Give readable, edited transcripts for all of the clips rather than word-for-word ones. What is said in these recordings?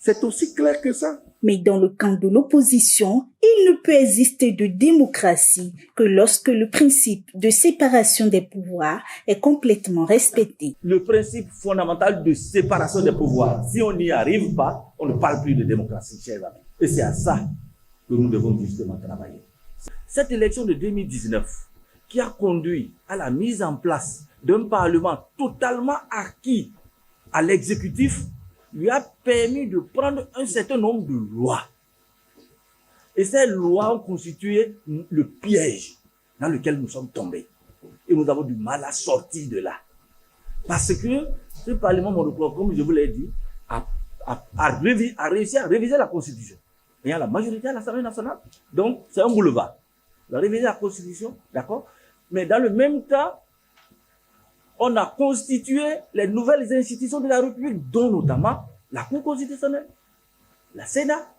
C'est aussi clair que ça. Mais dans le camp de l'opposition, il ne peut exister de démocratie que lorsque le principe de séparation des pouvoirs est complètement respecté. Le principe fondamental de séparation des pouvoirs, si on n'y arrive pas, on ne parle plus de démocratie, chers amis. Et c'est à ça que nous devons justement travailler. Cette élection de 2019, qui a conduit à la mise en place d'un parlement totalement acquis à l'exécutif, lui a permis de prendre un certain nombre de lois. Et ces lois ont constitué le piège dans lequel nous sommes tombés. Et nous avons du mal à sortir de là. Parce que ce Parlement monoclore, comme je vous l'ai dit, a réussi à réviser la Constitution. Il y a la majorité à l'Assemblée nationale. Donc, c'est un boulevard. Il a révisé la Constitution, d'accord? Mais dans le même temps, on a constitué les nouvelles institutions de la République, dont notamment la Cour constitutionnelle, la Sénat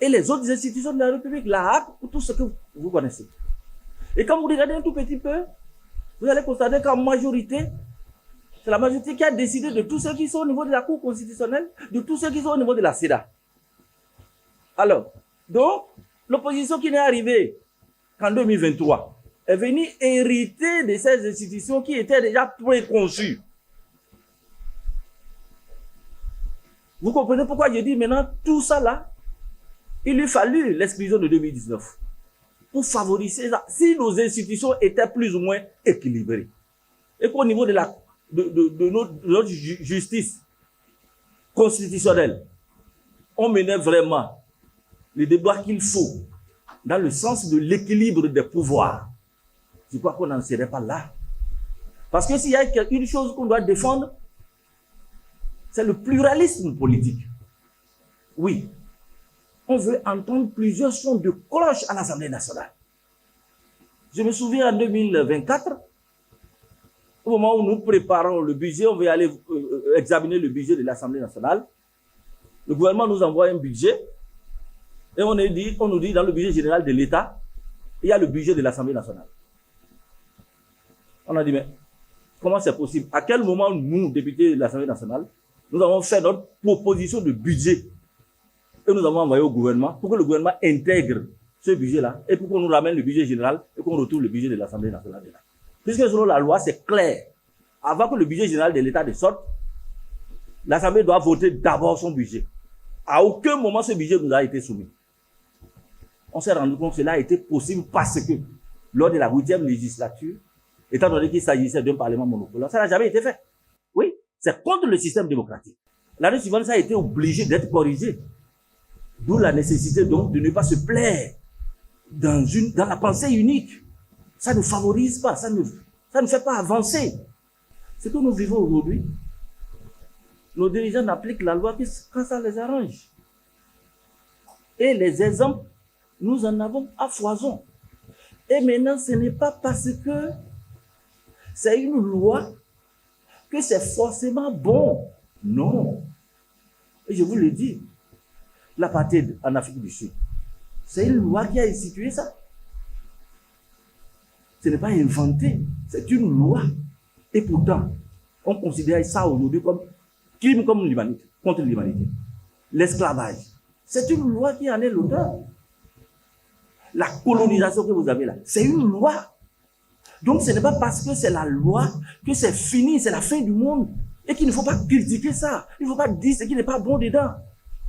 et les autres institutions de la République, la HAC, tout ce que vous connaissez. Et quand vous regardez un tout petit peu, vous allez constater qu'en majorité, c'est la majorité qui a décidé de tous ceux qui sont au niveau de la Cour constitutionnelle, de tous ceux qui sont au niveau de la Sénat. Alors, donc, l'opposition qui n'est arrivée qu'en 2023, est venu hériter de ces institutions qui étaient déjà préconçues. Vous comprenez pourquoi je dis maintenant tout ça là, il lui fallut l'exclusion de 2019 pour favoriser ça. Si nos institutions étaient plus ou moins équilibrées et qu'au niveau de notre justice constitutionnelle, on menait vraiment les débats qu'il faut dans le sens de l'équilibre des pouvoirs, je crois qu'on n'en serait pas là. Parce que s'il y a une chose qu'on doit défendre, c'est le pluralisme politique. Oui, on veut entendre plusieurs sons de cloche à l'Assemblée nationale. Je me souviens en 2024, au moment où nous préparons le budget, on veut aller examiner le budget de l'Assemblée nationale. Le gouvernement nous envoie un budget et on nous dit dans le budget général de l'État, il y a le budget de l'Assemblée nationale. On a dit, mais comment c'est possible? À quel moment nous, députés de l'Assemblée nationale, nous avons fait notre proposition de budget et nous avons envoyé au gouvernement pour que le gouvernement intègre ce budget-là et pour qu'on nous ramène le budget général et qu'on retrouve le budget de l'Assemblée nationale de l'État. Puisque selon la loi, c'est clair. Avant que le budget général de l'État ne sorte, l'Assemblée doit voter d'abord son budget. À aucun moment ce budget nous a été soumis. On s'est rendu compte que cela a été possible parce que lors de la 8e législature, étant donné qu'il s'agissait d'un parlement monopolaire, ça n'a jamais été fait. Oui, c'est contre le système démocratique. L'année suivante, ça a été obligé d'être corrigé. D'où la nécessité donc de ne pas se plaire dans la pensée unique. Ça ne favorise pas, ça ne fait pas avancer. Ce que nous vivons aujourd'hui, nos dirigeants n'appliquent la loi quand ça les arrange. Et les exemples, nous en avons à foison. Et maintenant, ce n'est pas parce que c'est une loi que c'est forcément bon. Non. Et je vous le dis, l'apartheid en Afrique du Sud, c'est une loi qui a institué ça. Ce n'est pas inventé, c'est une loi. Et pourtant, on considère ça aujourd'hui comme crime contre l'humanité. L'esclavage, c'est une loi qui en est l'auteur. La colonisation que vous avez là, c'est une loi. Donc ce n'est pas parce que c'est la loi que c'est fini, c'est la fin du monde. Et qu'il ne faut pas critiquer ça. Il ne faut pas dire ce qui n'est pas bon dedans.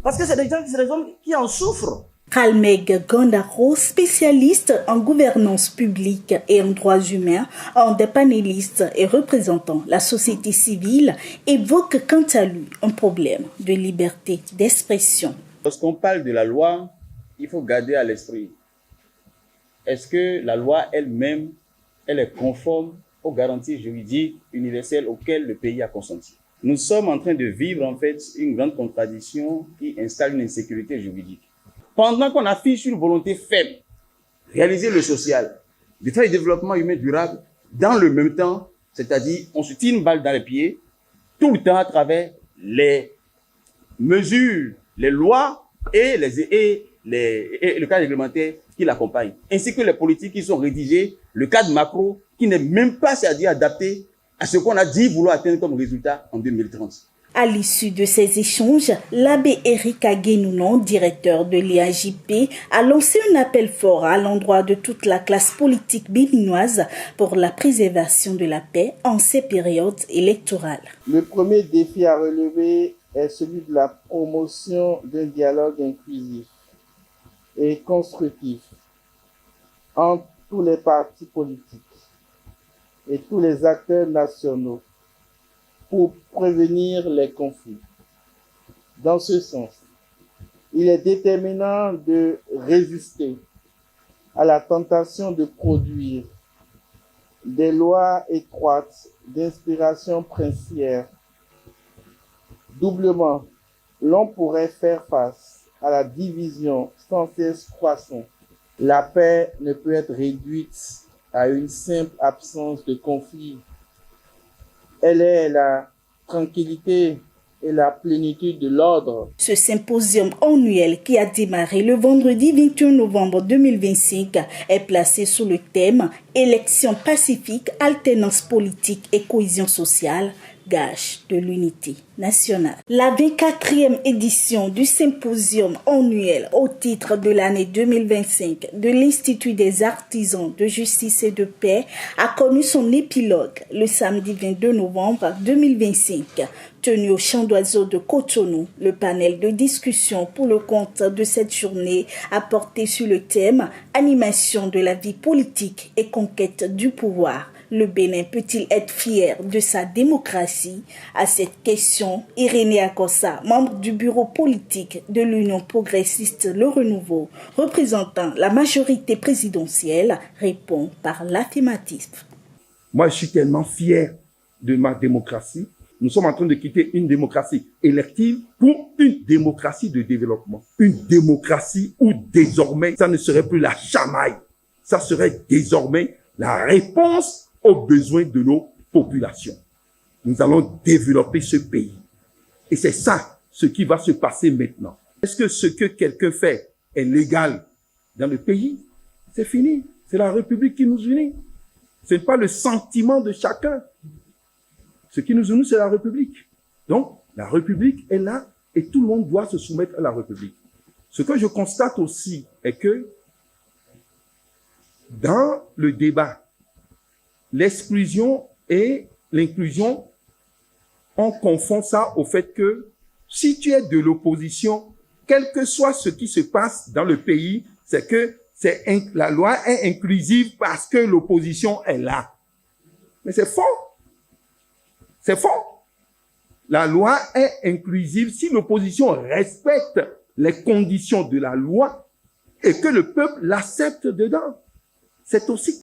Parce que c'est des hommes qui en souffrent. Kalmeg Gondaro, spécialiste en gouvernance publique et en droits humains, un des panélistes et représentant la société civile, évoque quant à lui un problème de liberté d'expression. Lorsqu'on parle de la loi, il faut garder à l'esprit, est-ce que la loi elle-même, elle est conforme aux garanties juridiques universelles auxquelles le pays a consenti? Nous sommes en train de vivre en fait une grande contradiction qui installe une insécurité juridique. Pendant qu'on affiche une volonté faible, réaliser le social, de faire le développement humain durable, dans le même temps, c'est-à-dire on se tire une balle dans les pieds, tout le temps à travers les mesures, les lois et le cadre réglementaire qui l'accompagne, ainsi que les politiques qui sont rédigées, le cadre macro qui n'est même pas, c'est-à-dire adapté à ce qu'on a dit vouloir atteindre comme résultat en 2030. À l'issue de ces échanges, l'abbé Eric Aguenounon, directeur de l'IAJP, a lancé un appel fort à l'endroit de toute la classe politique béninoise pour la préservation de la paix en ces périodes électorales. Le premier défi à relever est celui de la promotion d'un dialogue inclusif et constructif entre tous les partis politiques et tous les acteurs nationaux pour prévenir les conflits. Dans ce sens, il est déterminant de résister à la tentation de produire des lois étroites d'inspiration princière. Doublement, l'on pourrait faire face à la division sans cesse croissante. La paix ne peut être réduite à une simple absence de conflit. Elle est la tranquillité et la plénitude de l'ordre. Ce symposium annuel qui a démarré le vendredi 21 novembre 2025 est placé sous le thème « Élections pacifiques, alternance politique et cohésion sociale ». Gage de l'unité nationale. La 24e édition du symposium annuel au titre de l'année 2025 de l'Institut des artisans de justice et de paix a connu son épilogue le samedi 22 novembre 2025. Tenu au Champ d'Oiseaux de Cotonou, le panel de discussion pour le compte de cette journée a porté sur le thème « Animation de la vie politique et conquête du pouvoir ». Le Bénin peut-il être fier de sa démocratie? À cette question, Irénée Akossa, membre du bureau politique de l'Union progressiste Le Renouveau, représentant la majorité présidentielle, répond par l'affirmatif. Moi, je suis tellement fier de ma démocratie. Nous sommes en train de quitter une démocratie élective pour une démocratie de développement. Une démocratie où désormais, ça ne serait plus la chamaille. Ça serait désormais la réponse aux besoins de nos populations. Nous allons développer ce pays. Et c'est ça, ce qui va se passer maintenant. Est-ce que ce que quelqu'un fait est légal dans le pays? C'est fini. C'est la République qui nous unit. Ce n'est pas le sentiment de chacun. Ce qui nous unit, c'est la République. Donc, la République est là et tout le monde doit se soumettre à la République. Ce que je constate aussi est que dans le débat, l'exclusion et l'inclusion, on confond ça au fait que si tu es de l'opposition, quel que soit ce qui se passe dans le pays, c'est que la loi est inclusive parce que l'opposition est là. Mais c'est faux. C'est faux. La loi est inclusive si l'opposition respecte les conditions de la loi et que le peuple l'accepte dedans. C'est aussi